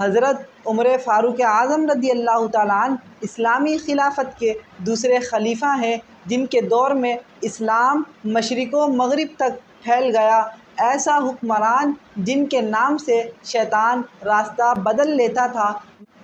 حضرت عمر فاروق اعظم رضی اللہ تعالیٰ عنہ اسلامی خلافت کے دوسرے خلیفہ ہیں، جن کے دور میں اسلام مشرق و مغرب تک پھیل گیا۔ ایسا حکمران جن کے نام سے شیطان راستہ بدل لیتا تھا،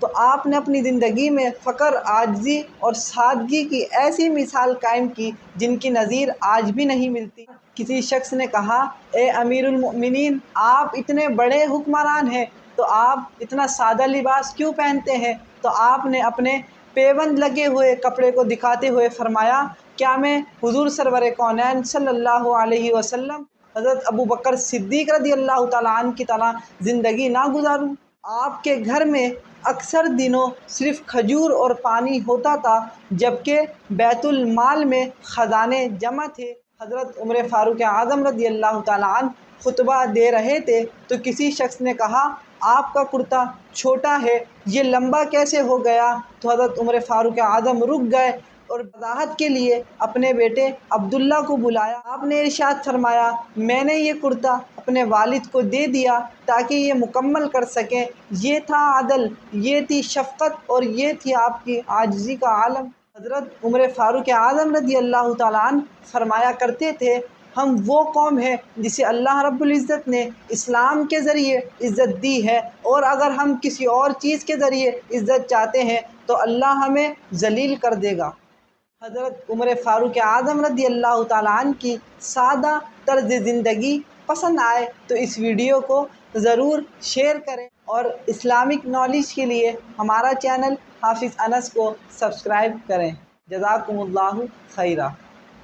تو آپ نے اپنی زندگی میں فقر، عاجزی اور سادگی کی ایسی مثال قائم کی جن کی نظیر آج بھی نہیں ملتی۔ کسی شخص نے کہا، اے امیر المؤمنین، آپ اتنے بڑے حکمران ہیں تو آپ اتنا سادہ لباس کیوں پہنتے ہیں؟ تو آپ نے اپنے پیوند لگے ہوئے کپڑے کو دکھاتے ہوئے فرمایا، کیا میں حضور سرور کونین صلی اللہ علیہ وسلم حضرت ابوبکر صدیق رضی اللہ تعالیٰ عنہ کی طرح زندگی نہ گزاروں؟ آپ کے گھر میں اکثر دنوں صرف کھجور اور پانی ہوتا تھا، جبکہ بیت المال میں خزانے جمع تھے۔ حضرت عمر فاروق اعظم رضی اللہ تعالیٰ عنہ خطبہ دے رہے تھے تو کسی شخص نے کہا، آپ کا کرتا چھوٹا ہے، یہ لمبا کیسے ہو گیا؟ تو حضرت عمر فاروق اعظم رک گئے اور وضاحت کے لیے اپنے بیٹے عبداللہ کو بلایا۔ آپ نے ارشاد فرمایا، میں نے یہ کرتا اپنے والد کو دے دیا تاکہ یہ مکمل کر سکیں۔ یہ تھا عدل، یہ تھی شفقت اور یہ تھی آپ کی عاجزی کا عالم۔ حضرت عمر فاروق اعظم رضی اللہ تعالیٰ عنہ فرمایا کرتے تھے، ہم وہ قوم ہیں جسے اللہ رب العزت نے اسلام کے ذریعے عزت دی ہے، اور اگر ہم کسی اور چیز کے ذریعے عزت چاہتے ہیں تو اللہ ہمیں ذلیل کر دے گا۔ حضرت عمر فاروق اعظم رضی اللہ تعالیٰ عنہ کی سادہ طرز زندگی پسند آئے تو اس ویڈیو کو ضرور شیئر کریں، اور اسلامک نالج کے لیے ہمارا چینل حافظ انس کو سبسکرائب کریں۔ جزاکم اللہ خیرہ۔